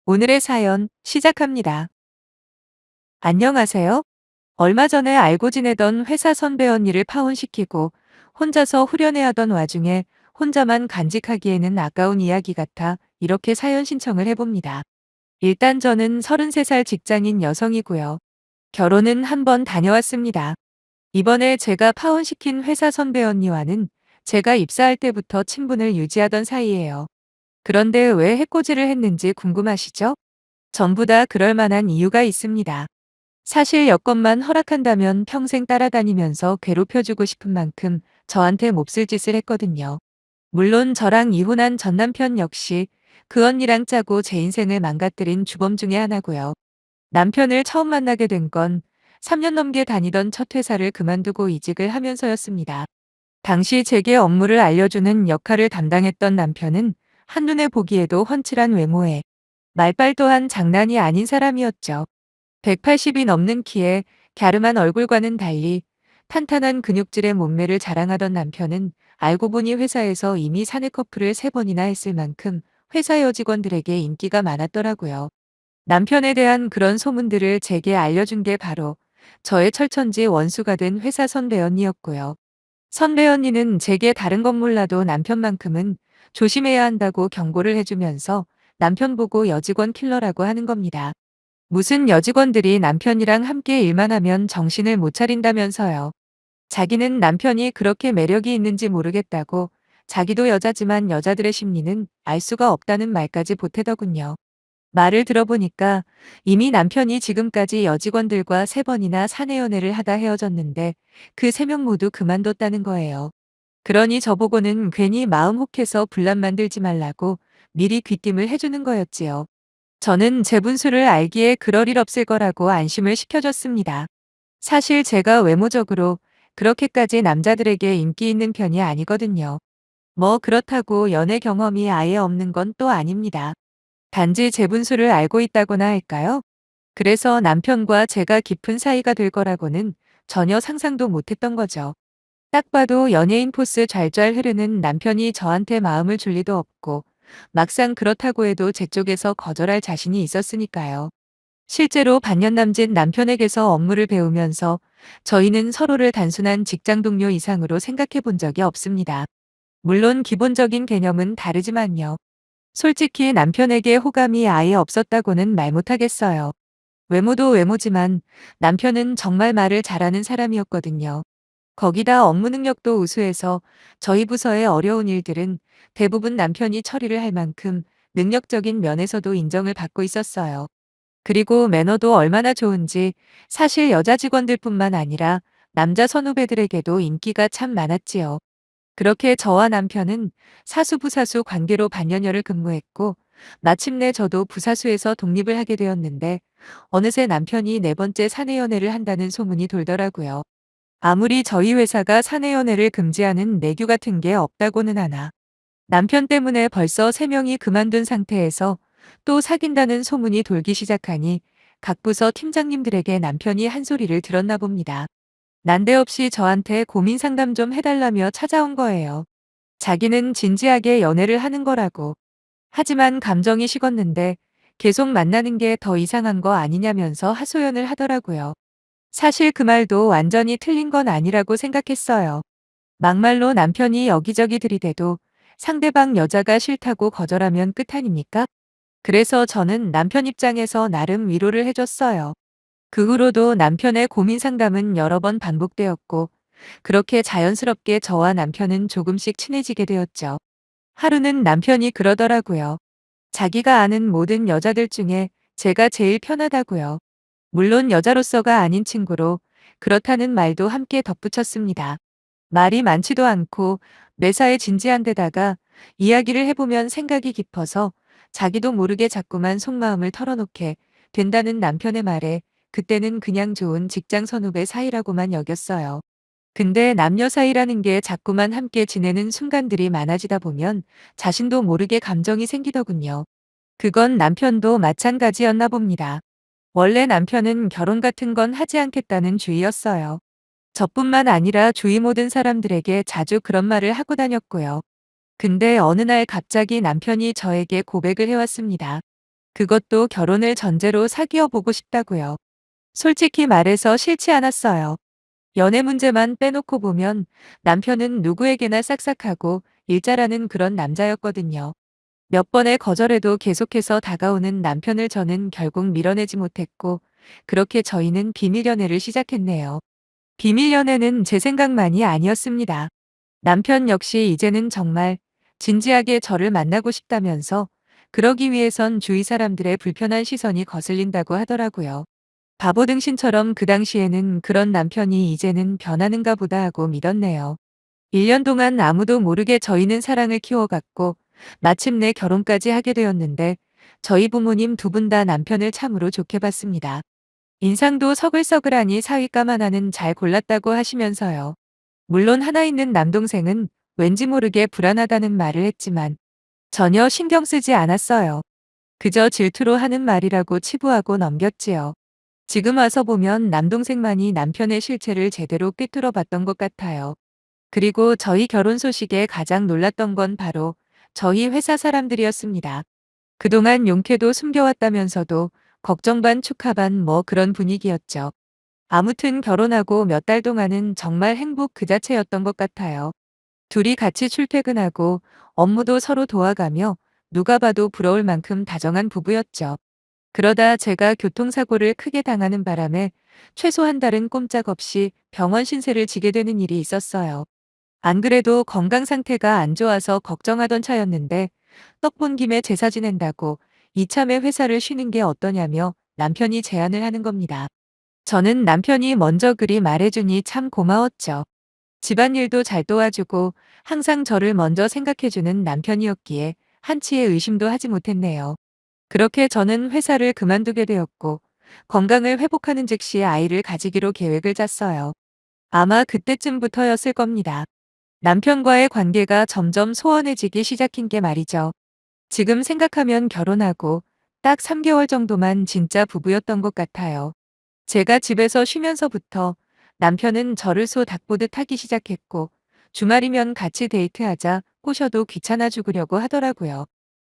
오늘의 사연 시작합니다. 안녕하세요. 얼마 전에 알고 지내던 회사 선배 언니를 파혼시키고 혼자서 후련해하던 와중에 혼자만 간직하기에는 아까운 이야기 같아 이렇게 사연 신청을 해봅니다. 일단 저는 33살 직장인 여성이고요. 결혼은 한 번 다녀왔습니다. 이번에 제가 파혼시킨 회사 선배 언니와는 제가 입사할 때부터 친분을 유지하던 사이예요. 그런데 왜 해코지를 했는지 궁금하시죠? 전부 다 그럴 만한 이유가 있습니다. 사실 여건만 허락한다면 평생 따라다니면서 괴롭혀주고 싶은 만큼 저한테 몹쓸 짓을 했거든요. 물론 저랑 이혼한 전 남편 역시 그 언니랑 짜고 제 인생을 망가뜨린 주범 중에 하나고요. 남편을 처음 만나게 된 건 3년 넘게 다니던 첫 회사를 그만두고 이직을 하면서였습니다. 당시 제게 업무를 알려주는 역할을 담당했던 남편은 한눈에 보기에도 훤칠한 외모에 말빨 또한 장난이 아닌 사람이었죠. 180이 넘는 키에 갸름한 얼굴과는 달리 탄탄한 근육질의 몸매를 자랑하던 남편은 알고 보니 회사에서 이미 사내 커플을 3번이나 했을 만큼 회사 여직원들에게 인기가 많았더라고요. 남편에 대한 그런 소문들을 제게 알려준 게 바로 저의 철천지 원수가 된 회사 선배 언니였고요. 선배 언니는 제게 다른 건 몰라도 남편만큼은 조심해야 한다고 경고를 해주면서 남편 보고 여직원 킬러라고 하는 겁니다. 무슨 여직원들이 남편이랑 함께 일만 하면 정신을 못 차린다면서요. 자기는 남편이 그렇게 매력이 있는지 모르겠다고 자기도 여자지만 여자들의 심리는 알 수가 없다는 말까지 보태더군요. 말을 들어보니까 이미 남편이 지금까지 여직원들과 3번이나 사내 연애를 하다 헤어졌는데 그 3명 모두 그만뒀다는 거예요. 그러니 저보고는 괜히 마음 혹해서 분란 만들지 말라고 미리 귀띔을 해주는 거였지요. 저는 제 분수를 알기에 그럴 일 없을 거라고 안심을 시켜줬습니다. 사실 제가 외모적으로 그렇게까지 남자들에게 인기 있는 편이 아니거든요. 뭐 그렇다고 연애 경험이 아예 없는 건 또 아닙니다. 단지 제 분수를 알고 있다거나 할까요? 그래서 남편과 제가 깊은 사이가 될 거라고는 전혀 상상도 못했던 거죠. 딱 봐도 연예인 포스 좔좔 흐르는 남편이 저한테 마음을 줄 리도 없고 막상 그렇다고 해도 제 쪽에서 거절할 자신이 있었으니까요. 실제로 반년 남짓 남편에게서 업무를 배우면서 저희는 서로를 단순한 직장 동료 이상으로 생각해 본 적이 없습니다. 물론 기본적인 개념은 다르지만요. 솔직히 남편에게 호감이 아예 없었다고는 말 못하겠어요. 외모도 외모지만 남편은 정말 말을 잘하는 사람이었거든요. 거기다 업무 능력도 우수해서 저희 부서의 어려운 일들은 대부분 남편이 처리를 할 만큼 능력적인 면에서도 인정을 받고 있었어요. 그리고 매너도 얼마나 좋은지 사실 여자 직원들뿐만 아니라 남자 선후배들에게도 인기가 참 많았지요. 그렇게 저와 남편은 사수부사수 관계로 반년여를 근무했고 마침내 저도 부사수에서 독립을 하게 되었는데 어느새 남편이 4번째 사내연애를 한다는 소문이 돌더라고요. 아무리 저희 회사가 사내연애를 금지하는 내규 같은 게 없다고는 하나 남편 때문에 벌써 3명이 그만둔 상태에서 또 사귄다는 소문이 돌기 시작하니 각 부서 팀장님들에게 남편이 한 소리를 들었나 봅니다. 난데없이 저한테 고민 상담 좀 해달라며 찾아온 거예요. 자기는 진지하게 연애를 하는 거라고. 하지만 감정이 식었는데 계속 만나는 게 더 이상한 거 아니냐면서 하소연을 하더라고요. 사실 그 말도 완전히 틀린 건 아니라고 생각했어요. 막말로 남편이 여기저기 들이대도 상대방 여자가 싫다고 거절하면 끝 아닙니까? 그래서 저는 남편 입장에서 나름 위로를 해줬어요. 그 후로도 남편의 고민 상담은 여러 번 반복되었고, 그렇게 자연스럽게 저와 남편은 조금씩 친해지게 되었죠. 하루는 남편이 그러더라고요. 자기가 아는 모든 여자들 중에 제가 제일 편하다고요. 물론 여자로서가 아닌 친구로 그렇다는 말도 함께 덧붙였습니다. 말이 많지도 않고 매사에 진지한 데다가 이야기를 해보면 생각이 깊어서 자기도 모르게 자꾸만 속마음을 털어놓게 된다는 남편의 말에 그때는 그냥 좋은 직장 선후배 사이라고만 여겼어요. 근데 남녀 사이라는 게 자꾸만 함께 지내는 순간들이 많아지다 보면 자신도 모르게 감정이 생기더군요. 그건 남편도 마찬가지였나 봅니다. 원래 남편은 결혼 같은 건 하지 않겠다는 주의였어요. 저뿐만 아니라 주위 모든 사람들에게 자주 그런 말을 하고 다녔고요. 근데 어느 날 갑자기 남편이 저에게 고백을 해왔습니다. 그것도 결혼을 전제로 사귀어 보고 싶다고요. 솔직히 말해서 싫지 않았어요. 연애 문제만 빼놓고 보면 남편은 누구에게나 싹싹하고 일자라는 그런 남자였거든요. 몇 번의 거절에도 계속해서 다가오는 남편을 저는 결국 밀어내지 못했고, 그렇게 저희는 비밀 연애를 시작했네요. 비밀 연애는 제 생각만이 아니었습니다. 남편 역시 이제는 정말 진지하게 저를 만나고 싶다면서, 그러기 위해선 주위 사람들의 불편한 시선이 거슬린다고 하더라고요. 바보 등신처럼 그 당시에는 그런 남편이 이제는 변하는가 보다 하고 믿었네요. 1년 동안 아무도 모르게 저희는 사랑을 키워갔고, 마침내 결혼까지 하게 되었는데, 저희 부모님 두 분 다 남편을 참으로 좋게 봤습니다. 인상도 서글서글하니 사위감 하나는 잘 골랐다고 하시면서요. 물론 하나 있는 남동생은 왠지 모르게 불안하다는 말을 했지만 전혀 신경 쓰지 않았어요. 그저 질투로 하는 말이라고 치부하고 넘겼지요. 지금 와서 보면 남동생만이 남편의 실체를 제대로 꿰뚫어 봤던 것 같아요. 그리고 저희 결혼 소식에 가장 놀랐던 건 바로 저희 회사 사람들이었습니다. 그동안 용케도 숨겨왔다면서도 걱정 반 축하 반 뭐 그런 분위기였죠. 아무튼 결혼하고 몇 달 동안은 정말 행복 그 자체였던 것 같아요. 둘이 같이 출퇴근하고 업무도 서로 도와가며 누가 봐도 부러울 만큼 다정한 부부였죠. 그러다 제가 교통사고를 크게 당하는 바람에 최소 한 달은 꼼짝없이 병원 신세를 지게 되는 일이 있었어요. 안 그래도 건강 상태가 안 좋아서 걱정하던 차였는데 떡 본 김에 제사 지낸다고 이참에 회사를 쉬는 게 어떠냐며 남편이 제안을 하는 겁니다. 저는 남편이 먼저 그리 말해주니 참 고마웠죠. 집안일도 잘 도와주고 항상 저를 먼저 생각해주는 남편이었기에 한치의 의심도 하지 못했네요. 그렇게 저는 회사를 그만두게 되었고 건강을 회복하는 즉시 아이를 가지기로 계획을 짰어요. 아마 그때쯤부터였을 겁니다. 남편과의 관계가 점점 소원해지기 시작한 게 말이죠. 지금 생각하면 결혼하고 딱 3개월 정도만 진짜 부부였던 것 같아요. 제가 집에서 쉬면서부터 남편은 저를 소 닥보듯 하기 시작했고, 주말이면 같이 데이트하자 꼬셔도 귀찮아 죽으려고 하더라고요.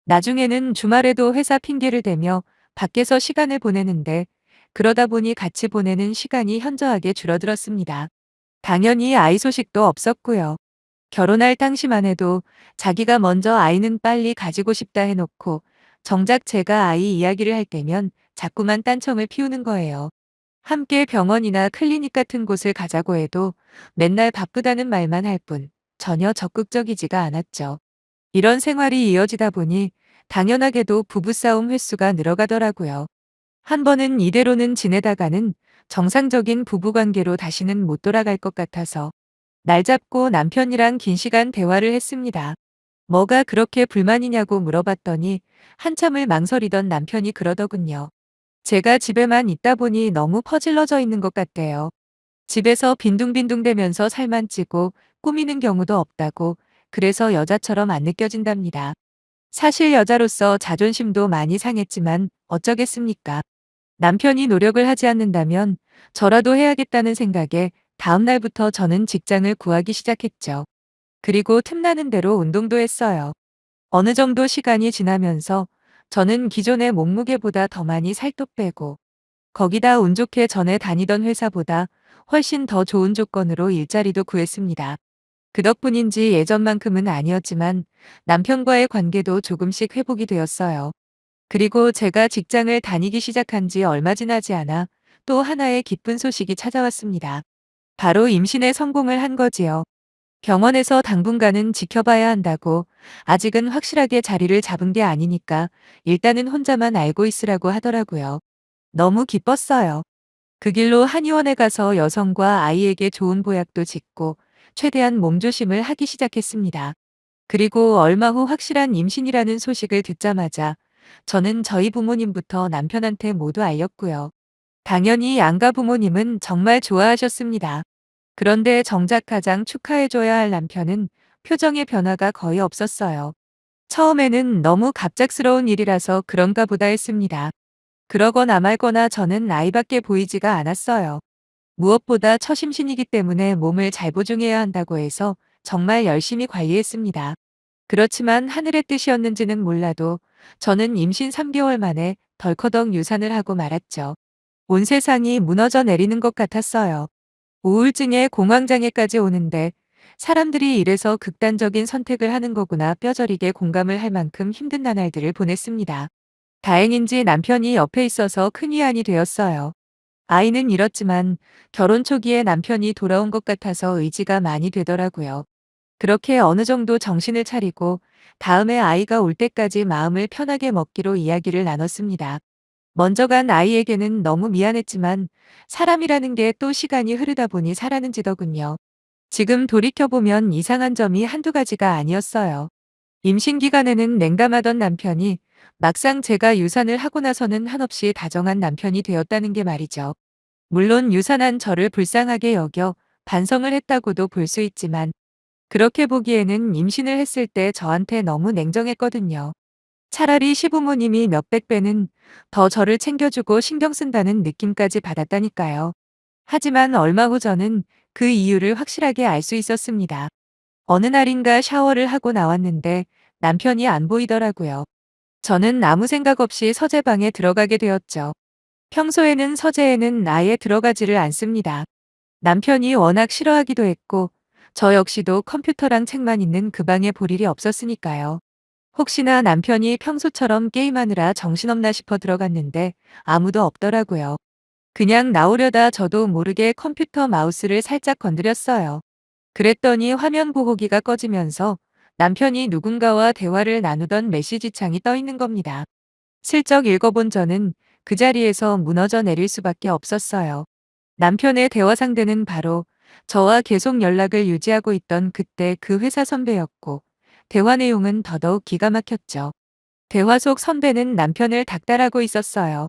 나중에는 주말에도 회사 핑계를 대며 밖에서 시간을 보내는데, 그러다 보니 같이 보내는 시간이 현저하게 줄어들었습니다. 당연히 아이 소식도 없었고요. 결혼할 당시만 해도 자기가 먼저 아이는 빨리 가지고 싶다 해놓고, 정작 제가 아이 이야기를 할 때면 자꾸만 딴청을 피우는 거예요. 함께 병원이나 클리닉 같은 곳을 가자고 해도 맨날 바쁘다는 말만 할 뿐 전혀 적극적이지가 않았죠. 이런 생활이 이어지다 보니 당연하게도 부부싸움 횟수가 늘어가더라고요. 한 번은 이대로는 지내다가는 정상적인 부부관계로 다시는 못 돌아갈 것 같아서 날 잡고 남편이랑 긴 시간 대화를 했습니다. 뭐가 그렇게 불만이냐고 물어봤더니 한참을 망설이던 남편이 그러더군요. 제가 집에만 있다 보니 너무 퍼질러져 있는 것 같대요. 집에서 빈둥빈둥대면서 살만 찌고 꾸미는 경우도 없다고, 그래서 여자처럼 안 느껴진답니다. 사실 여자로서 자존심도 많이 상했지만 어쩌겠습니까? 남편이 노력을 하지 않는다면 저라도 해야겠다는 생각에 다음 날부터 저는 직장을 구하기 시작했죠. 그리고 틈나는 대로 운동도 했어요. 어느 정도 시간이 지나면서 저는 기존의 몸무게보다 더 많이 살도 빼고, 거기다 운 좋게 전에 다니던 회사보다 훨씬 더 좋은 조건으로 일자리도 구했습니다. 그 덕분인지 예전만큼은 아니었지만 남편과의 관계도 조금씩 회복이 되었어요. 그리고 제가 직장을 다니기 시작한 지 얼마 지나지 않아 또 하나의 기쁜 소식이 찾아왔습니다. 바로 임신에 성공을 한 거지요. 병원에서 당분간은 지켜봐야 한다고, 아직은 확실하게 자리를 잡은 게 아니니까 일단은 혼자만 알고 있으라고 하더라고요. 너무 기뻤어요. 그 길로 한의원에 가서 여성과 아이에게 좋은 보약도 짓고 최대한 몸조심을 하기 시작했습니다. 그리고 얼마 후 확실한 임신이라는 소식을 듣자마자 저는 저희 부모님부터 남편한테 모두 알렸고요. 당연히 양가 부모님은 정말 좋아하셨습니다. 그런데 정작 가장 축하해줘야 할 남편은 표정의 변화가 거의 없었어요. 처음에는 너무 갑작스러운 일이라서 그런가 보다 했습니다. 그러거나 말거나 저는 아이밖에 보이지가 않았어요. 무엇보다 첫 임신이기 때문에 몸을 잘 보증해야 한다고 해서 정말 열심히 관리했습니다. 그렇지만 하늘의 뜻이었는지는 몰라도 저는 임신 3개월 만에 덜커덕 유산을 하고 말았죠. 온 세상이 무너져 내리는 것 같았어요. 우울증에 공황장애까지 오는데 사람들이 이래서 극단적인 선택을 하는 거구나 뼈저리게 공감을 할 만큼 힘든 나날들을 보냈습니다. 다행인지 남편이 옆에 있어서 큰 위안이 되었어요. 아이는 잃었지만 결혼 초기에 남편이 돌아온 것 같아서 의지가 많이 되더라고요. 그렇게 어느 정도 정신을 차리고 다음에 아이가 올 때까지 마음을 편하게 먹기로 이야기를 나눴습니다. 먼저 간 아이에게는 너무 미안했지만 사람이라는 게 또 시간이 흐르다 보니 사라는 지더군요. 지금 돌이켜보면 이상한 점이 한두 가지가 아니었어요. 임신 기간에는 냉담하던 남편이 막상 제가 유산을 하고 나서는 한없이 다정한 남편이 되었다는 게 말이죠. 물론 유산한 저를 불쌍하게 여겨 반성을 했다고도 볼 수 있지만 그렇게 보기에는 임신을 했을 때 저한테 너무 냉정했거든요. 차라리 시부모님이 몇백 배는 더 저를 챙겨주고 신경 쓴다는 느낌까지 받았다니까요. 하지만 얼마 후 저는 그 이유를 확실하게 알 수 있었습니다. 어느 날인가 샤워를 하고 나왔는데 남편이 안 보이더라고요. 저는 아무 생각 없이 서재방에 들어가게 되었죠. 평소에는 서재에는 아예 들어가지를 않습니다. 남편이 워낙 싫어하기도 했고 저 역시도 컴퓨터랑 책만 있는 그 방에 볼 일이 없었으니까요. 혹시나 남편이 평소처럼 게임하느라 정신없나 싶어 들어갔는데 아무도 없더라고요. 그냥 나오려다 저도 모르게 컴퓨터 마우스를 살짝 건드렸어요. 그랬더니 화면 보호기가 꺼지면서 남편이 누군가와 대화를 나누던 메시지 창이 떠 있는 겁니다. 슬쩍 읽어본 저는 그 자리에서 무너져 내릴 수밖에 없었어요. 남편의 대화 상대는 바로 저와 계속 연락을 유지하고 있던 그때 그 회사 선배였고, 대화 내용은 더더욱 기가 막혔죠. 대화 속 선배는 남편을 닥달하고 있었어요.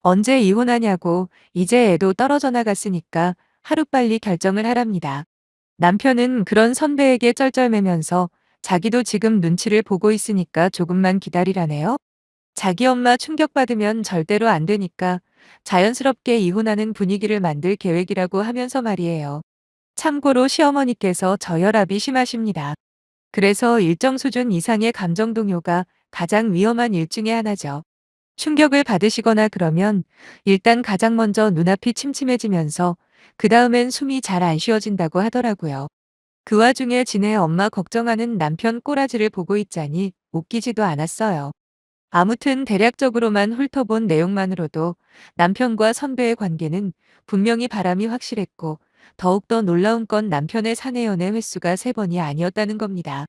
언제 이혼하냐고, 이제 애도 떨어져 나갔으니까 하루빨리 결정을 하랍니다. 남편은 그런 선배에게 쩔쩔매면서 자기도 지금 눈치를 보고 있으니까 조금만 기다리라네요. 자기 엄마 충격받으면 절대로 안 되니까 자연스럽게 이혼하는 분위기를 만들 계획이라고 하면서 말이에요. 참고로 시어머니께서 저혈압이 심하십니다. 그래서 일정 수준 이상의 감정 동요가 가장 위험한 일 중에 하나죠. 충격을 받으시거나 그러면 일단 가장 먼저 눈앞이 침침해지면서 그 다음엔 숨이 잘 안 쉬어진다고 하더라고요. 그 와중에 지네 엄마 걱정하는 남편 꼬라지를 보고 있자니 웃기지도 않았어요. 아무튼 대략적으로만 훑어본 내용만으로도 남편과 선배의 관계는 분명히 바람이 확실했고 더욱더 놀라운 건 남편의 사내 연애 횟수가 3번이 아니었다는 겁니다.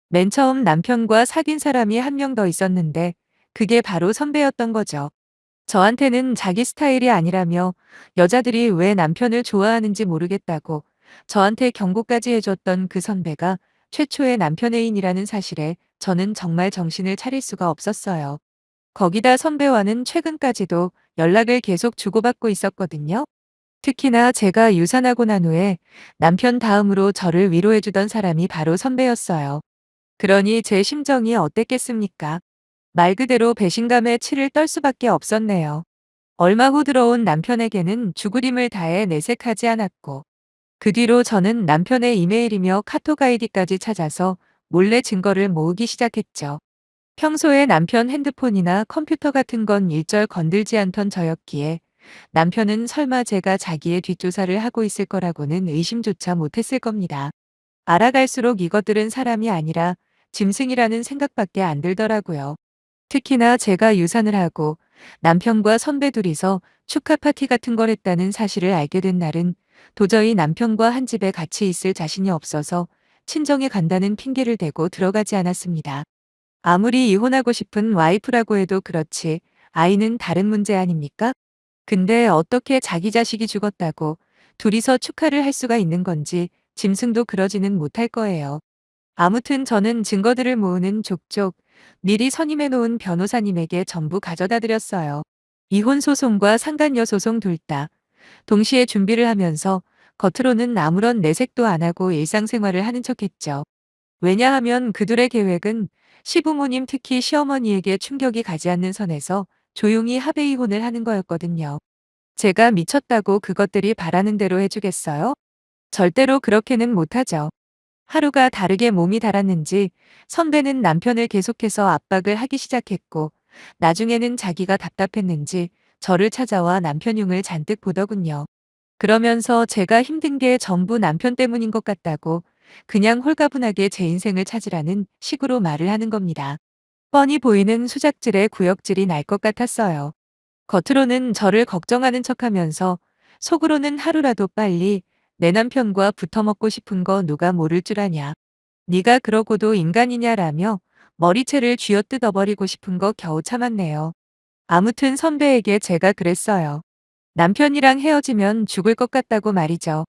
맨 처음 남편과 사귄 사람이 한 명 더 있었는데 그게 바로 선배였던 거죠. 저한테는 자기 스타일이 아니라며 여자들이 왜 남편을 좋아하는지 모르겠다고 저한테 경고까지 해줬던 그 선배가 최초의 남편 애인이라는 사실에 저는 정말 정신을 차릴 수가 없었어요. 거기다 선배와는 최근까지도 연락을 계속 주고받고 있었거든요. 특히나 제가 유산하고 난 후에 남편 다음으로 저를 위로해주던 사람이 바로 선배였어요. 그러니 제 심정이 어땠겠습니까? 말 그대로 배신감에 치를 떨 수밖에 없었네요. 얼마 후 들어온 남편에게는 죽으림을 다해 내색하지 않았고 그 뒤로 저는 남편의 이메일이며 카톡 아이디까지 찾아서 몰래 증거를 모으기 시작했죠. 평소에 남편 핸드폰이나 컴퓨터 같은 건 일절 건들지 않던 저였기에 남편은 설마 제가 자기의 뒷조사를 하고 있을 거라고는 의심조차 못했을 겁니다. 알아갈수록 이것들은 사람이 아니라 짐승이라는 생각밖에 안 들더라고요. 특히나 제가 유산을 하고 남편과 선배 둘이서 축하 파티 같은 걸 했다는 사실을 알게 된 날은 도저히 남편과 한 집에 같이 있을 자신이 없어서 친정에 간다는 핑계를 대고 들어가지 않았습니다. 아무리 이혼하고 싶은 와이프라고 해도 그렇지 아이는 다른 문제 아닙니까? 근데 어떻게 자기 자식이 죽었다고 둘이서 축하를 할 수가 있는 건지 짐승도 그러지는 못할 거예요. 아무튼 저는 증거들을 모으는 족족 미리 선임해 놓은 변호사님에게 전부 가져다 드렸어요. 이혼 소송과 상간녀 소송 둘 다 동시에 준비를 하면서 겉으로는 아무런 내색도 안 하고 일상생활을 하는 척했죠. 왜냐하면 그들의 계획은 시부모님 특히 시어머니에게 충격이 가지 않는 선에서 조용히 합의 이혼을 하는 거였거든요. 제가 미쳤다고 그것들이 바라는 대로 해주겠어요? 절대로 그렇게는 못하죠. 하루가 다르게 몸이 달았는지 선배는 남편을 계속해서 압박을 하기 시작했고, 나중에는 자기가 답답했는지 저를 찾아와 남편 흉을 잔뜩 보더군요. 그러면서 제가 힘든 게 전부 남편 때문인 것 같다고 그냥 홀가분하게 제 인생을 찾으라는 식으로 말을 하는 겁니다. 뻔히 보이는 수작질에 구역질이 날 것 같았어요. 겉으로는 저를 걱정하는 척하면서 속으로는 하루라도 빨리 내 남편과 붙어먹고 싶은 거 누가 모를 줄 아냐. 네가 그러고도 인간이냐라며 머리채를 쥐어뜯어버리고 싶은 거 겨우 참았네요. 아무튼 선배에게 제가 그랬어요. 남편이랑 헤어지면 죽을 것 같다고 말이죠.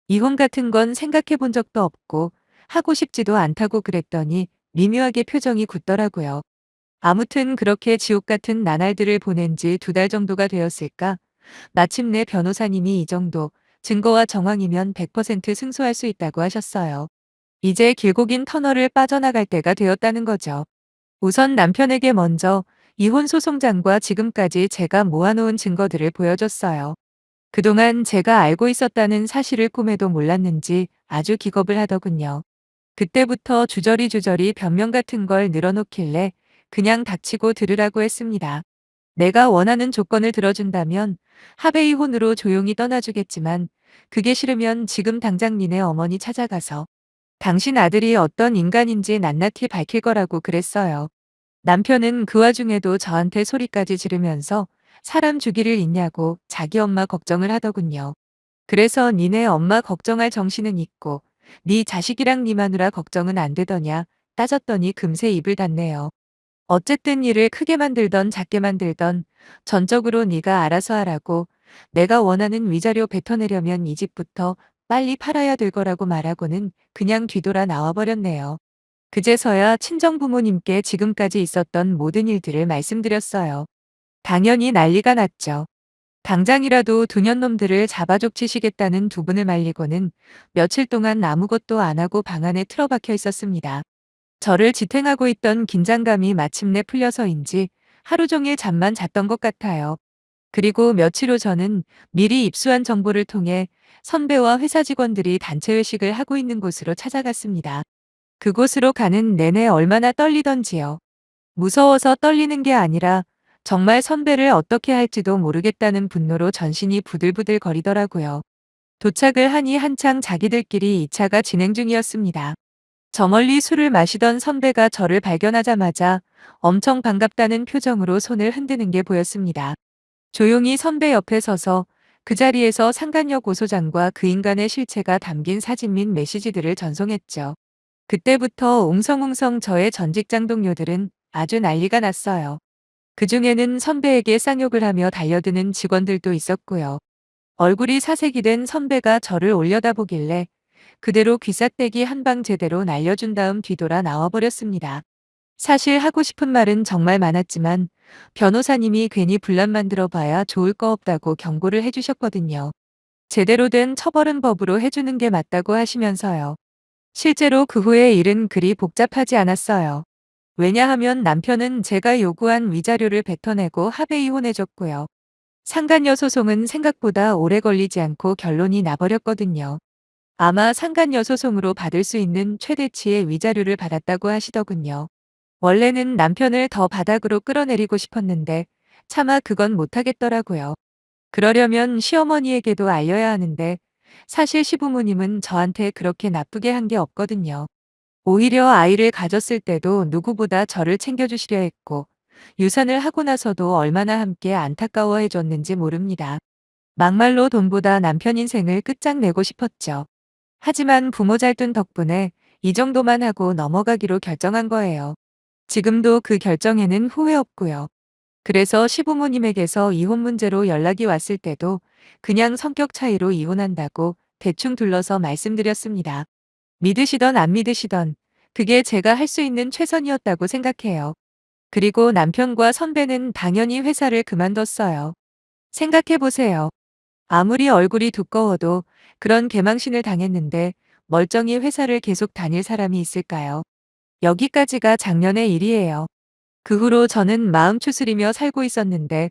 이혼 같은 건 생각해 본 적도 없고 하고 싶지도 않다고 그랬더니 미묘하게 표정이 굳더라고요. 아무튼 그렇게 지옥 같은 나날들을 보낸 지 2달 정도가 되었을까? 마침내 변호사님이 이 정도 증거와 정황이면 100% 승소할 수 있다고 하셨어요. 이제 길고 긴 터널을 빠져나갈 때가 되었다는 거죠. 우선 남편에게 먼저 이혼 소송장과 지금까지 제가 모아놓은 증거들을 보여줬어요. 그동안 제가 알고 있었다는 사실을 꿈에도 몰랐는지 아주 기겁을 하더군요. 그때부터 주저리 변명 같은 걸 늘어놓길래 그냥 닥치고 들으라고 했습니다. 내가 원하는 조건을 들어준다면 합의 이혼으로 조용히 떠나주겠지만 그게 싫으면 지금 당장 니네 어머니 찾아가서 당신 아들이 어떤 인간인지 낱낱이 밝힐 거라고 그랬어요. 남편은 그 와중에도 저한테 소리까지 지르면서 사람 죽이를 있냐고 자기 엄마 걱정을 하더군요. 그래서 니네 엄마 걱정할 정신은 있고 네 자식이랑 네 마누라 걱정은 안 되더냐 따졌더니 금세 입을 닫네요. 어쨌든 일을 크게 만들던 작게 만들던 전적으로 네가 알아서 하라고 내가 원하는 위자료 뱉어내려면 이 집부터 빨리 팔아야 될 거라고 말하고는 그냥 뒤돌아 나와버렸네요. 그제서야 친정부모님께 지금까지 있었던 모든 일들을 말씀드렸어요. 당연히 난리가 났죠. 당장이라도 두 년놈들을 잡아족치시겠다는 두 분을 말리고는 며칠 동안 아무것도 안 하고 방 안에 틀어박혀 있었습니다. 저를 지탱하고 있던 긴장감이 마침내 풀려서인지 하루 종일 잠만 잤던 것 같아요. 그리고 며칠 후 저는 미리 입수한 정보를 통해 선배와 회사 직원들이 단체 회식을 하고 있는 곳으로 찾아갔습니다. 그곳으로 가는 내내 얼마나 떨리던지요. 무서워서 떨리는 게 아니라 정말 선배를 어떻게 할지도 모르겠다는 분노로 전신이 부들부들 거리더라고요. 도착을 하니 한창 자기들끼리 2차가 진행 중이었습니다. 저 멀리 술을 마시던 선배가 저를 발견하자마자 엄청 반갑다는 표정으로 손을 흔드는 게 보였습니다. 조용히 선배 옆에 서서 그 자리에서 상간녀 고소장과 그 인간의 실체가 담긴 사진 및 메시지들을 전송했죠. 그때부터 웅성웅성 저의 전 직장 동료들은 아주 난리가 났어요. 그중에는 선배에게 쌍욕을 하며 달려드는 직원들도 있었고요. 얼굴이 사색이 된 선배가 저를 올려다보길래 그대로 귀싹대기 한 방 제대로 날려준 다음 뒤돌아 나와버렸습니다. 사실 하고 싶은 말은 정말 많았지만 변호사님이 괜히 분란 만들어 봐야 좋을 거 없다고 경고를 해주셨거든요. 제대로 된 처벌은 법으로 해주는 게 맞다고 하시면서요. 실제로 그 후의 일은 그리 복잡하지 않았어요. 왜냐하면 남편은 제가 요구한 위자료를 뱉어내고 합의 이혼해줬고요. 상간녀 소송은 생각보다 오래 걸리지 않고 결론이 나버렸거든요. 아마 상간녀 소송으로 받을 수 있는 최대치의 위자료를 받았다고 하시더군요. 원래는 남편을 더 바닥으로 끌어내리고 싶었는데 차마 그건 못하겠더라고요. 그러려면 시어머니에게도 알려야 하는데 사실 시부모님은 저한테 그렇게 나쁘게 한 게 없거든요. 오히려 아이를 가졌을 때도 누구보다 저를 챙겨주시려 했고 유산을 하고 나서도 얼마나 함께 안타까워해 줬는지 모릅니다. 막말로 돈보다 남편 인생을 끝장내고 싶었죠. 하지만 부모 잘 둔 덕분에 이 정도만 하고 넘어가기로 결정한 거예요. 지금도 그 결정에는 후회 없고요. 그래서 시부모님에게서 이혼 문제로 연락이 왔을 때도 그냥 성격 차이로 이혼한다고 대충 둘러서 말씀드렸습니다. 믿으시던 안 믿으시던 그게 제가 할 수 있는 최선이었다고 생각해요. 그리고 남편과 선배는 당연히 회사를 그만뒀어요. 생각해보세요. 아무리 얼굴이 두꺼워도 그런 개망신을 당했는데 멀쩡히 회사를 계속 다닐 사람이 있을까요? 여기까지가 작년의 일이에요. 그 후로 저는 마음 추스리며 살고 있었는데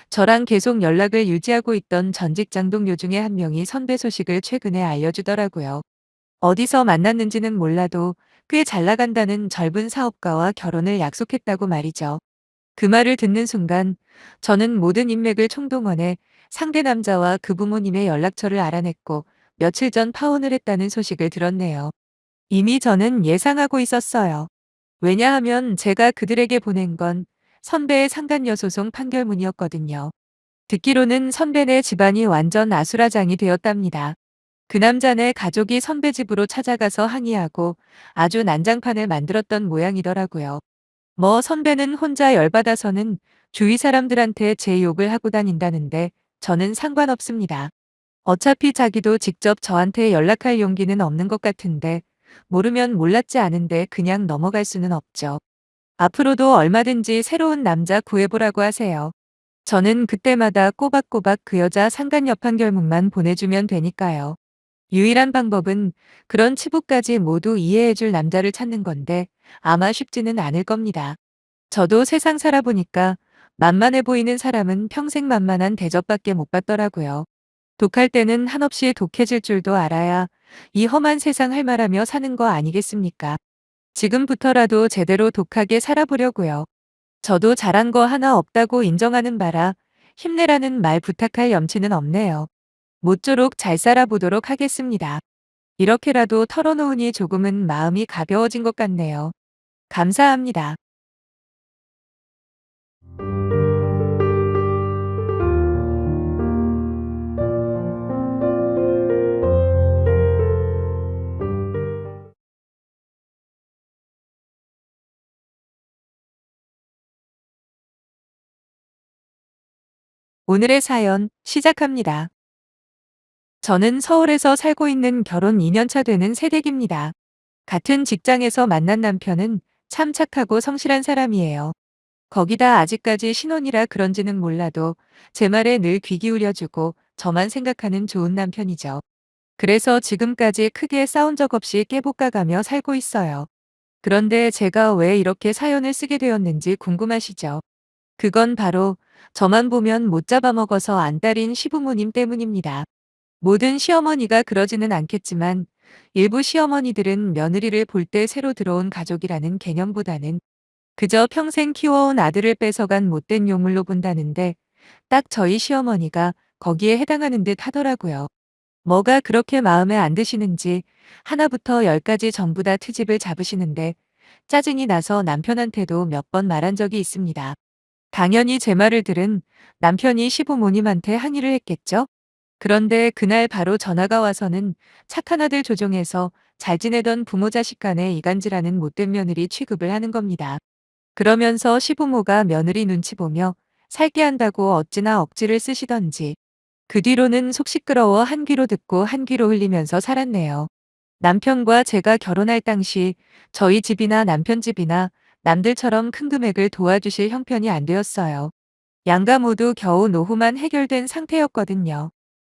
저랑 계속 연락을 유지하고 있던 전 직장 동료 중에 한 명이 선배 소식을 최근에 알려주더라고요. 어디서 만났는지는 몰라도 꽤 잘 나간다는 젊은 사업가와 결혼을 약속했다고 말이죠. 그 말을 듣는 순간 저는 모든 인맥을 총동원해 상대 남자와 그 부모님의 연락처를 알아냈고 며칠 전 파혼을 했다는 소식을 들었네요. 이미 저는 예상하고 있었어요. 왜냐하면 제가 그들에게 보낸 건 선배의 상간녀 소송 판결문이었거든요. 듣기로는 선배네 집안이 완전 아수라장이 되었답니다. 그 남자네 가족이 선배 집으로 찾아가서 항의하고 아주 난장판을 만들었던 모양이더라고요. 뭐 선배는 혼자 열받아서는 주위 사람들한테 제 욕을 하고 다닌다는데 저는 상관없습니다. 어차피 자기도 직접 저한테 연락할 용기는 없는 것 같은데 모르면 몰랐지 않은데 그냥 넘어갈 수는 없죠. 앞으로도 얼마든지 새로운 남자 구해보라고 하세요. 저는 그때마다 꼬박꼬박 그 여자 상간녀 판결문만 보내주면 되니까요. 유일한 방법은 그런 치부까지 모두 이해해줄 남자를 찾는 건데 아마 쉽지는 않을 겁니다. 저도 세상 살아보니까 만만해 보이는 사람은 평생 만만한 대접밖에 못 받더라고요. 독할 때는 한없이 독해질 줄도 알아야 이 험한 세상 할 말하며 사는 거 아니겠습니까? 지금부터라도 제대로 독하게 살아보려고요. 저도 잘한 거 하나 없다고 인정하는 바라 힘내라는 말 부탁할 염치는 없네요. 모쪼록 잘 살아보도록 하겠습니다. 이렇게라도 털어놓으니 조금은 마음이 가벼워진 것 같네요. 감사합니다. 오늘의 사연 시작합니다. 저는 서울에서 살고 있는 결혼 2년 차 되는 새댁입니다. 같은 직장에서 만난 남편은 참 착하고 성실한 사람이에요. 거기다 아직까지 신혼이라 그런지는 몰라도 제 말에 늘 귀 기울여주고 저만 생각하는 좋은 남편이죠. 그래서 지금까지 크게 싸운 적 없이 깨볶아가며 살고 있어요. 그런데 제가 왜 이렇게 사연을 쓰게 되었는지 궁금하시죠? 그건 바로 저만 보면 못 잡아먹어서 안달인 시부모님 때문입니다. 모든 시어머니가 그러지는 않겠지만 일부 시어머니들은 며느리를 볼 때 새로 들어온 가족이라는 개념보다는 그저 평생 키워온 아들을 뺏어간 못된 요물로 본다는데 딱 저희 시어머니가 거기에 해당하는 듯 하더라고요. 뭐가 그렇게 마음에 안 드시는지 하나부터 열까지 전부 다 트집을 잡으시는데 짜증이 나서 남편한테도 몇 번 말한 적이 있습니다. 당연히 제 말을 들은 남편이 시부모님한테 항의를 했겠죠? 그런데 그날 바로 전화가 와서는 착한 아들 조종해서 잘 지내던 부모 자식 간에 이간질하는 못된 며느리 취급을 하는 겁니다. 그러면서 시부모가 며느리 눈치 보며 살게 한다고 어찌나 억지를 쓰시던지 그 뒤로는 속 시끄러워 한 귀로 듣고 한 귀로 흘리면서 살았네요. 남편과 제가 결혼할 당시 저희 집이나 남편 집이나 남들처럼 큰 금액을 도와주실 형편이 안 되었어요. 양가 모두 겨우 노후만 해결된 상태였거든요.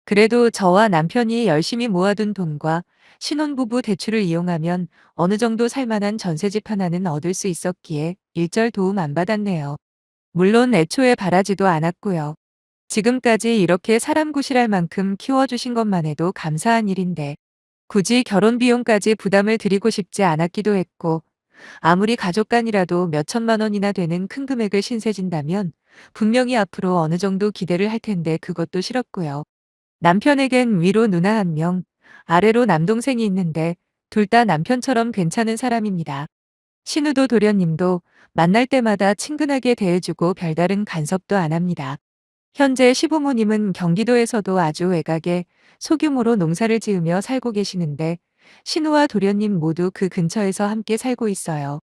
그래도 저와 남편이 열심히 모아둔 돈과 신혼부부 대출을 이용하면 어느 정도 살만한 전셋집 하나는 얻을 수 있었기에 일절 도움 안 받았네요. 물론 애초에 바라지도 않았고요. 지금까지 이렇게 사람 구실할 만큼 키워주신 것만 해도 감사한 일인데 굳이 결혼 비용까지 부담을 드리고 싶지 않았기도 했고 아무리 가족 간이라도 몇 천만 원이나 되는 큰 금액을 신세진다면 분명히 앞으로 어느 정도 기대를 할 텐데 그것도 싫었고요. 남편에겐 위로 누나 한 명, 아래로 남동생이 있는데 둘 다 남편처럼 괜찮은 사람입니다. 신우도 도련님도 만날 때마다 친근하게 대해주고 별다른 간섭도 안 합니다. 현재 시부모님은 경기도에서도 아주 외곽에 소규모로 농사를 지으며 살고 계시는데 신우와 도련님 모두 그 근처에서 함께 살고 있어요.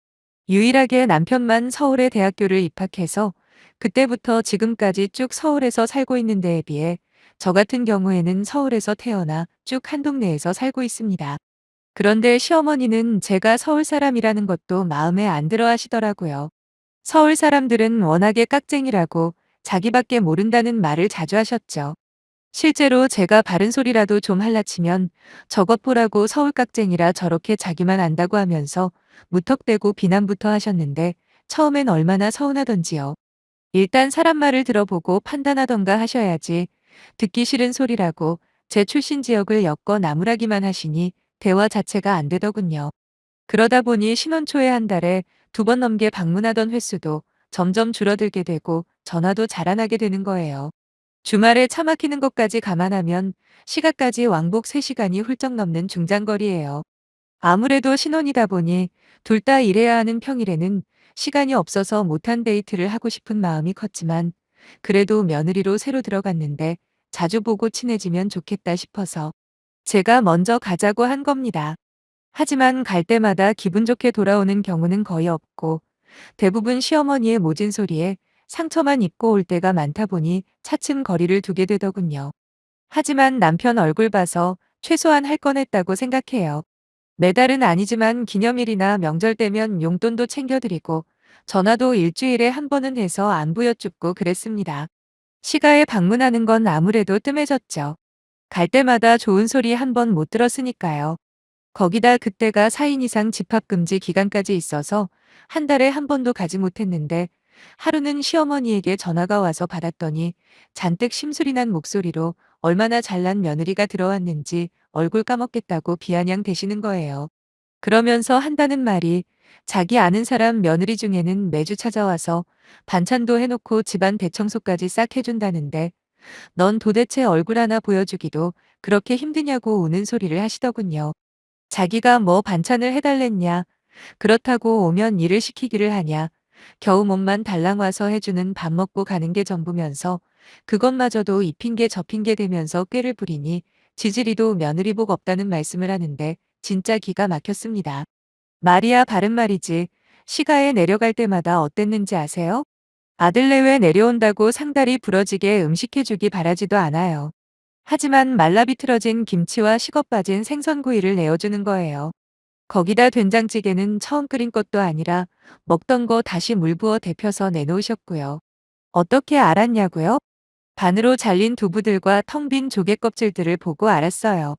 유일하게 남편만 서울의 대학교를 입학해서 그때부터 지금까지 쭉 서울에서 살고 있는 데에 비해 저 같은 경우에는 서울에서 태어나 쭉 한 동네에서 살고 있습니다. 그런데 시어머니는 제가 서울 사람이라는 것도 마음에 안 들어 하시더라고요. 서울 사람들은 워낙에 깍쟁이라고 자기밖에 모른다는 말을 자주 하셨죠. 실제로 제가 바른 소리라도 좀 할라치면 저것 보라고 서울 깍쟁이라 저렇게 자기만 안다고 하면서 무턱대고 비난부터 하셨는데 처음엔 얼마나 서운하던지요. 일단 사람 말을 들어보고 판단하던가 하셔야지 듣기 싫은 소리라고 제 출신 지역을 엮어 나무라기만 하시니 대화 자체가 안 되더군요. 그러다 보니 신혼 초에 한 달에 2번 넘게 방문하던 횟수도 점점 줄어들게 되고 전화도 잘 안 하게 되는 거예요. 주말에 차 막히는 것까지 감안하면 시가까지 왕복 3시간이 훌쩍 넘는 중장거리예요. 아무래도 신혼이다 보니 둘 다 일해야 하는 평일에는 시간이 없어서 못한 데이트를 하고 싶은 마음이 컸지만 그래도 며느리로 새로 들어갔는데 자주 보고 친해지면 좋겠다 싶어서 제가 먼저 가자고 한 겁니다. 하지만 갈 때마다 기분 좋게 돌아오는 경우는 거의 없고 대부분 시어머니의 모진 소리에 상처만 입고 올 때가 많다 보니 차츰 거리를 두게 되더군요. 하지만 남편 얼굴 봐서 최소한 할 건 했다고 생각해요. 매달은 아니지만 기념일이나 명절 때면 용돈도 챙겨드리고 전화도 일주일에 한 번은 해서 안부 여쭙고 그랬습니다. 시가에 방문하는 건 아무래도 뜸해졌죠. 갈 때마다 좋은 소리 한 번 못 들었으니까요. 거기다 그때가 4인 이상 집합금지 기간까지 있어서 한 달에 한 번도 가지 못했는데 하루는 시어머니에게 전화가 와서 받았더니 잔뜩 심술이 난 목소리로 얼마나 잘난 며느리가 들어왔는지 얼굴 까먹겠다고 비아냥 대시는 거예요. 그러면서 한다는 말이 자기 아는 사람 며느리 중에는 매주 찾아와서 반찬도 해놓고 집안 대청소까지 싹 해준다는데 넌 도대체 얼굴 하나 보여주기도 그렇게 힘드냐고 우는 소리를 하시더군요. 자기가 뭐 반찬을 해달랬냐, 그렇다고 오면 일을 시키기를 하냐, 겨우 몸만 달랑 와서 해주는 밥 먹고 가는 게 전부면서 그것마저도 이 핑계 저 핑계 대면서 꾀를 부리니 지지리도 며느리 복 없다는 말씀을 하는데 진짜 기가 막혔습니다. 말이야 바른 말이지. 시가에 내려갈 때마다 어땠는지 아세요? 아들 내외 내려온다고 상다리 부러지게 음식해주기 바라지도 않아요. 하지만 말라비틀어진 김치와 식어 빠진 생선구이를 내어주는 거예요. 거기다 된장찌개는 처음 끓인 것도 아니라 먹던 거 다시 물 부어 데펴서 내놓으셨고요. 어떻게 알았냐고요? 반으로 잘린 두부들과 텅 빈 조개 껍질들을 보고 알았어요.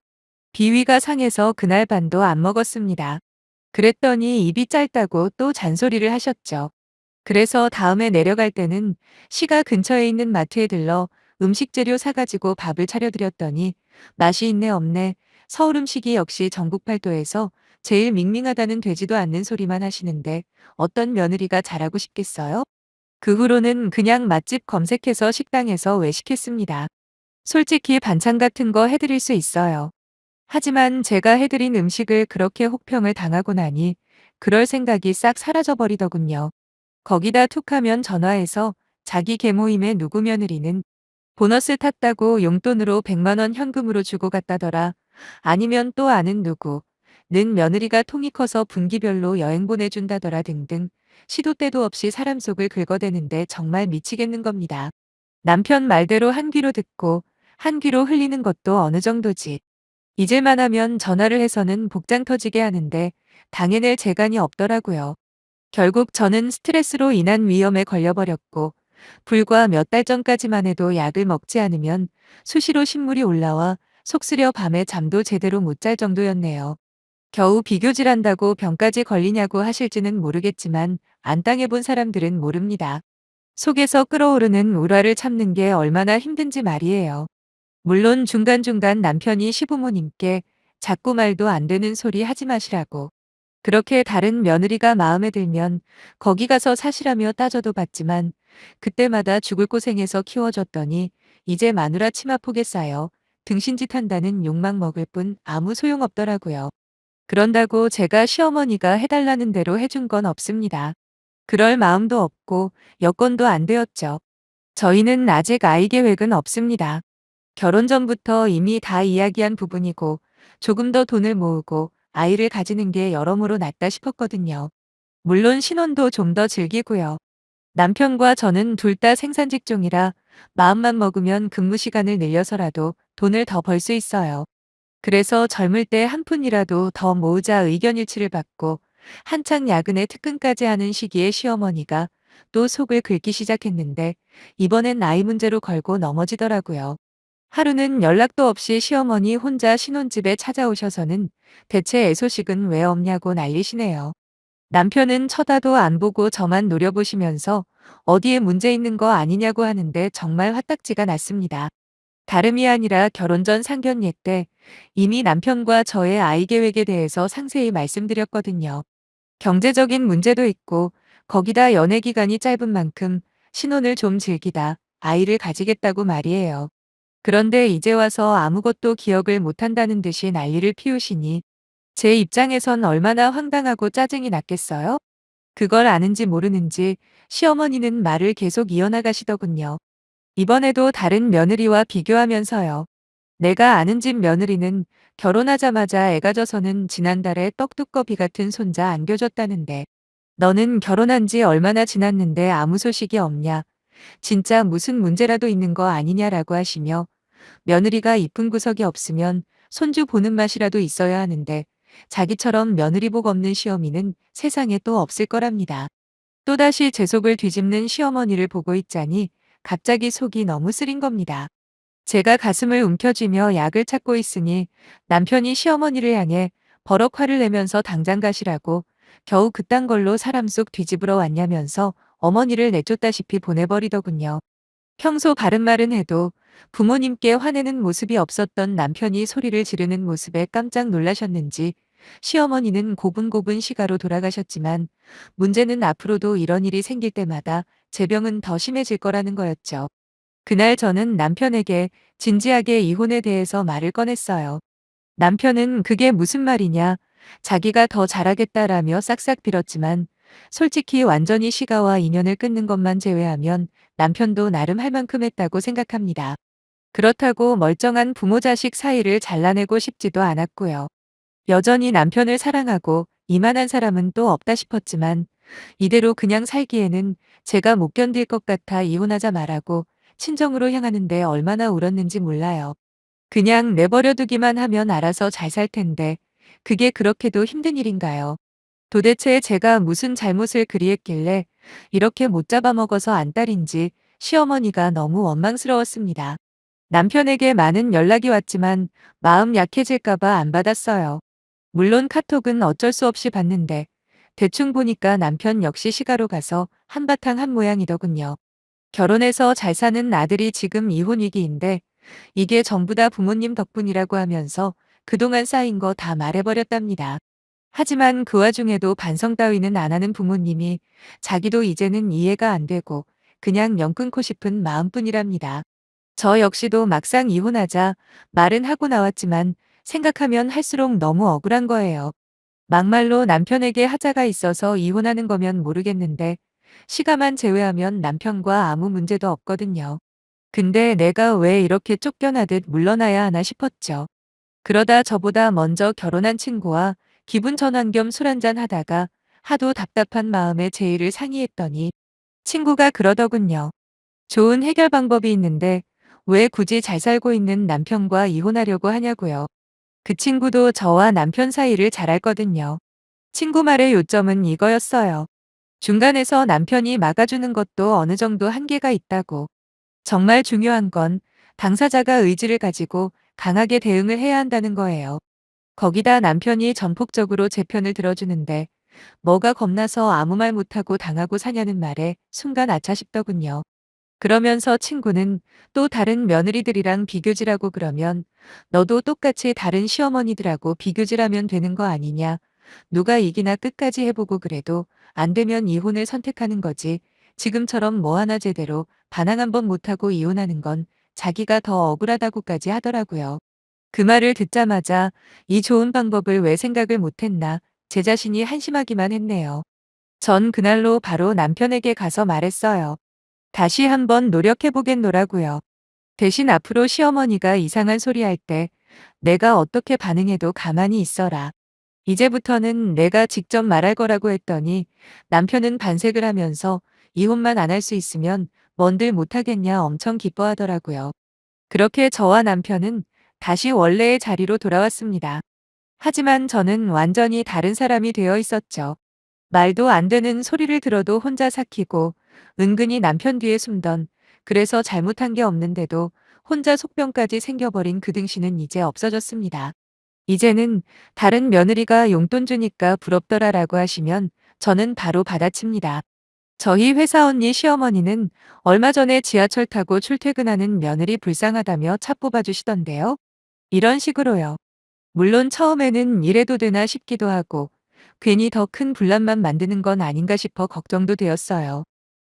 비위가 상해서 그날 반도 안 먹었습니다. 그랬더니 입이 짧다고 또 잔소리를 하셨죠. 그래서 다음에 내려갈 때는 시가 근처에 있는 마트에 들러 음식 재료 사가지고 밥을 차려드렸더니 맛이 있네 없네 서울 음식이 역시 전국 팔도에서 제일 밍밍하다는 되지도 않는 소리만 하시는데 어떤 며느리가 잘하고 싶겠어요? 그 후로는 그냥 맛집 검색해서 식당에서 외식했습니다. 솔직히 반찬 같은 거 해드릴 수 있어요. 하지만 제가 해드린 음식을 그렇게 혹평을 당하고 나니 그럴 생각이 싹 사라져버리더군요. 거기다 툭하면 전화해서 자기 계모임에 누구 며느리는 보너스 탔다고 용돈으로 100만 원 현금으로 주고 갔다더라. 아니면 또 아는 누구 는 며느리가 통이 커서 분기별로 여행 보내준다더라 등등 시도 때도 없이 사람 속을 긁어대는데 정말 미치겠는 겁니다. 남편 말대로 한 귀로 듣고 한 귀로 흘리는 것도 어느 정도지. 잊을만 하면 전화를 해서는 복장 터지게 하는데 당해낼 재간이 없더라고요. 결국 저는 스트레스로 인한 위염에 걸려버렸고 불과 몇 달 전까지만 해도 약을 먹지 않으면 수시로 신물이 올라와 속 쓰려 밤에 잠도 제대로 못 잘 정도였네요. 겨우 비교질한다고 병까지 걸리냐고 하실지는 모르겠지만 안 당해본 사람들은 모릅니다. 속에서 끓어오르는 울화를 참는 게 얼마나 힘든지 말이에요. 물론 중간중간 남편이 시부모님께 자꾸 말도 안 되는 소리 하지 마시라고 그렇게 다른 며느리가 마음에 들면 거기 가서 사시라며 따져도 봤지만 그때마다 죽을 고생해서 키워줬더니 이제 마누라 치마폭에 쌓여 등신짓 한다는 욕망 먹을 뿐 아무 소용없더라고요. 그런다고 제가 시어머니가 해달라는 대로 해준 건 없습니다. 그럴 마음도 없고 여건도 안 되었죠. 저희는 아직 아이 계획은 없습니다. 결혼 전부터 이미 다 이야기한 부분이고 조금 더 돈을 모으고 아이를 가지는 게 여러모로 낫다 싶었거든요. 물론 신혼도 좀 더 즐기고요. 남편과 저는 둘 다 생산 직종이라 마음만 먹으면 근무 시간을 늘려서라도 돈을 더 벌 수 있어요. 그래서 젊을 때 한 푼이라도 더 모으자 의견 일치를 받고 한창 야근에 특근까지 하는 시기에 시어머니가 또 속을 긁기 시작했는데 이번엔 아이 문제로 걸고 넘어지더라고요. 하루는 연락도 없이 시어머니 혼자 신혼집에 찾아오셔서는 대체 애소식은 왜 없냐고 난리시네요. 남편은 쳐다도 안 보고 저만 노려보시면서 어디에 문제 있는 거 아니냐고 하는데 정말 화딱지가 났습니다. 다름이 아니라 결혼 전 상견례 때 이미 남편과 저의 아이 계획에 대해서 상세히 말씀드렸거든요. 경제적인 문제도 있고 거기다 연애 기간이 짧은 만큼 신혼을 좀 즐기다 아이를 가지겠다고 말이에요. 그런데 이제 와서 아무것도 기억을 못한다는 듯이 난리를 피우시니 제 입장에선 얼마나 황당하고 짜증이 났겠어요? 그걸 아는지 모르는지 시어머니는 말을 계속 이어나가시더군요. 이번에도 다른 며느리와 비교하면서요. 내가 아는 집 며느리는 결혼하자마자 애가 져서는 지난달에 떡두꺼비 같은 손자 안겨줬다는데 너는 결혼한 지 얼마나 지났는데 아무 소식이 없냐. 진짜 무슨 문제라도 있는 거 아니냐라고 하시며 며느리가 이쁜 구석이 없으면 손주 보는 맛이라도 있어야 하는데 자기처럼 며느리 복 없는 시어미는 세상에 또 없을 거랍니다. 또다시 제 속을 뒤집는 시어머니를 보고 있자니 갑자기 속이 너무 쓰린 겁니다. 제가 가슴을 움켜쥐며 약을 찾고 있으니 남편이 시어머니를 향해 버럭 화를 내면서 당장 가시라고 겨우 그딴 걸로 사람 속 뒤집으러 왔냐면서 어머니를 내쫓다시피 보내버리더군요. 평소 바른말은 해도 부모님께 화내는 모습이 없었던 남편이 소리를 지르는 모습에 깜짝 놀라셨는지 시어머니는 고분고분 시가로 돌아가셨지만 문제는 앞으로도 이런 일이 생길 때마다 제 병은 더 심해질 거라는 거였죠. 그날 저는 남편에게 진지하게 이혼에 대해서 말을 꺼냈어요. 남편은 그게 무슨 말이냐, 자기가 더 잘하겠다라며 싹싹 빌었지만 솔직히 완전히 시가와 인연을 끊는 것만 제외하면 남편도 나름 할 만큼 했다고 생각합니다. 그렇다고 멀쩡한 부모 자식 사이를 잘라내고 싶지도 않았고요. 여전히 남편을 사랑하고 이만한 사람은 또 없다 싶었지만 이대로 그냥 살기에는 제가 못 견딜 것 같아 이혼하자 말하고 친정으로 향하는데 얼마나 울었는지 몰라요. 그냥 내버려 두기만 하면 알아서 잘 살 텐데 그게 그렇게도 힘든 일인가요? 도대체 제가 무슨 잘못을 그리 했길래 이렇게 못 잡아먹어서 안달인지 시어머니가 너무 원망스러웠습니다. 남편에게 많은 연락이 왔지만 마음 약해질까봐 안 받았어요. 물론 카톡은 어쩔 수 없이 봤는데 대충 보니까 남편 역시 시가로 가서 한바탕 한 모양이더군요. 결혼해서 잘 사는 아들이 지금 이혼 위기인데 이게 전부 다 부모님 덕분이라고 하면서 그동안 쌓인 거 다 말해버렸답니다. 하지만 그 와중에도 반성 따위는 안 하는 부모님이 자기도 이제는 이해가 안 되고 그냥 연 끊고 싶은 마음뿐이랍니다. 저 역시도 막상 이혼하자 말은 하고 나왔지만 생각하면 할수록 너무 억울한 거예요. 막말로 남편에게 하자가 있어서 이혼하는 거면 모르겠는데 시가만 제외하면 남편과 아무 문제도 없거든요. 근데 내가 왜 이렇게 쫓겨나듯 물러나야 하나 싶었죠. 그러다 저보다 먼저 결혼한 친구와 기분 전환 겸 술 한잔 하다가 하도 답답한 마음에 제 일을 상의했더니 친구가 그러더군요. 좋은 해결 방법이 있는데 왜 굳이 잘 살고 있는 남편과 이혼하려고 하냐고요. 그 친구도 저와 남편 사이를 잘 알거든요. 친구 말의 요점은 이거였어요. 중간에서 남편이 막아주는 것도 어느 정도 한계가 있다고. 정말 중요한 건 당사자가 의지를 가지고 강하게 대응을 해야 한다는 거예요. 거기다 남편이 전폭적으로 제 편을 들어주는데 뭐가 겁나서 아무 말 못하고 당하고 사냐는 말에 순간 아차 싶더군요. 그러면서 친구는 또 다른 며느리들이랑 비교질하고 그러면 너도 똑같이 다른 시어머니들하고 비교질하면 되는 거 아니냐. 누가 이기나 끝까지 해보고 그래도 안 되면 이혼을 선택하는 거지. 지금처럼 뭐 하나 제대로 반항 한번 못하고 이혼하는 건 자기가 더 억울하다고까지 하더라고요. 그 말을 듣자마자 이 좋은 방법을 왜 생각을 못했나 제 자신이 한심하기만 했네요. 전 그날로 바로 남편에게 가서 말했어요. 다시 한번 노력해보겠노라고요. 대신 앞으로 시어머니가 이상한 소리 할 때 내가 어떻게 반응해도 가만히 있어라. 이제부터는 내가 직접 말할 거라고 했더니 남편은 반색을 하면서 이혼만 안 할 수 있으면 뭔들 못하겠냐 엄청 기뻐하더라고요. 그렇게 저와 남편은 다시 원래의 자리로 돌아왔습니다. 하지만 저는 완전히 다른 사람이 되어 있었죠. 말도 안 되는 소리를 들어도 혼자 삭히고 은근히 남편 뒤에 숨던 그래서 잘못한 게 없는데도 혼자 속병까지 생겨버린 그 등신은 이제 없어졌습니다. 이제는 다른 며느리가 용돈 주니까 부럽더라라고 하시면 저는 바로 받아칩니다. 저희 회사 언니 시어머니는 얼마 전에 지하철 타고 출퇴근하는 며느리 불쌍하다며 차 뽑아주시던데요. 이런 식으로요. 물론 처음에는 이래도 되나 싶기도 하고 괜히 더 큰 분란만 만드는 건 아닌가 싶어 걱정도 되었어요.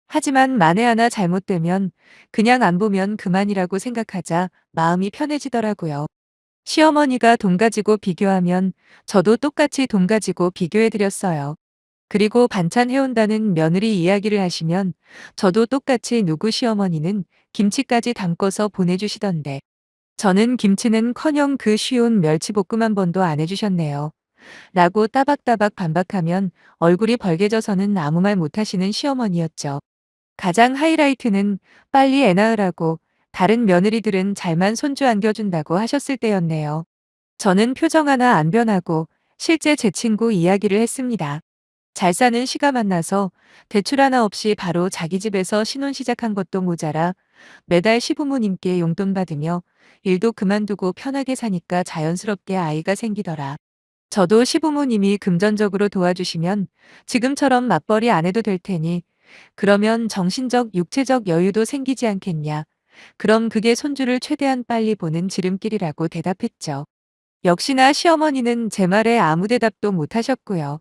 하지만 만에 하나 잘못되면 그냥 안 보면 그만이라고 생각하자 마음이 편해지더라고요. 시어머니가 돈 가지고 비교하면 저도 똑같이 돈 가지고 비교해드렸어요. 그리고 반찬 해온다는 며느리 이야기를 하시면 저도 똑같이 누구 시어머니는 김치까지 담궈서 보내주시던데 저는 김치는커녕 그 쉬운 멸치볶음 한 번도 안 해주셨네요. 라고 따박따박 반박하면 얼굴이 벌개져서는 아무 말 못하시는 시어머니였죠. 가장 하이라이트는 빨리 애 낳으라고 다른 며느리들은 잘만 손주 안겨준다고 하셨을 때였네요. 저는 표정 하나 안 변하고 실제 제 친구 이야기를 했습니다. 잘 사는 시가 만나서 대출 하나 없이 바로 자기 집에서 신혼 시작한 것도 모자라 매달 시부모님께 용돈 받으며 일도 그만두고 편하게 사니까 자연스럽게 아이가 생기더라. 저도 시부모님이 금전적으로 도와주시면 지금처럼 맞벌이 안 해도 될 테니 그러면 정신적, 육체적 여유도 생기지 않겠냐. 그럼 그게 손주를 최대한 빨리 보는 지름길이라고 대답했죠. 역시나 시어머니는 제 말에 아무 대답도 못 하셨고요.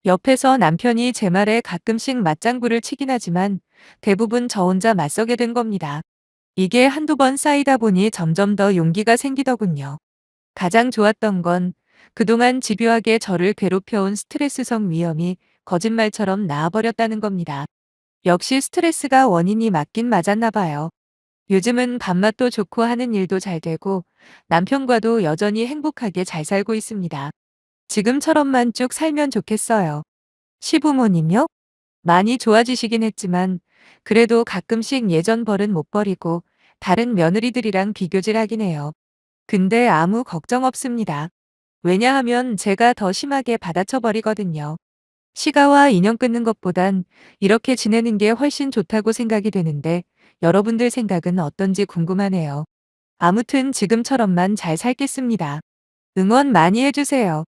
옆에서 남편이 제 말에 가끔씩 맞장구를 치긴 하지만 대부분 저 혼자 맞서게 된 겁니다. 이게 한두 번 쌓이다 보니 점점 더 용기가 생기더군요. 가장 좋았던 건 그동안 집요하게 저를 괴롭혀온 스트레스성 위험이 거짓말처럼 나아버렸다는 겁니다. 역시 스트레스가 원인이 맞긴 맞았나 봐요. 요즘은 밥맛도 좋고 하는 일도 잘 되고 남편과도 여전히 행복하게 잘 살고 있습니다. 지금처럼만 쭉 살면 좋겠어요. 시부모님요? 많이 좋아지시긴 했지만 그래도 가끔씩 예전 버릇 못 버리고 다른 며느리들이랑 비교질하긴 해요. 근데 아무 걱정 없습니다. 왜냐하면 제가 더 심하게 받아쳐 버리거든요. 시가와 인연 끊는 것보단 이렇게 지내는 게 훨씬 좋다고 생각이 되는데 여러분들 생각은 어떤지 궁금하네요. 아무튼 지금처럼만 잘 살겠습니다. 응원 많이 해주세요.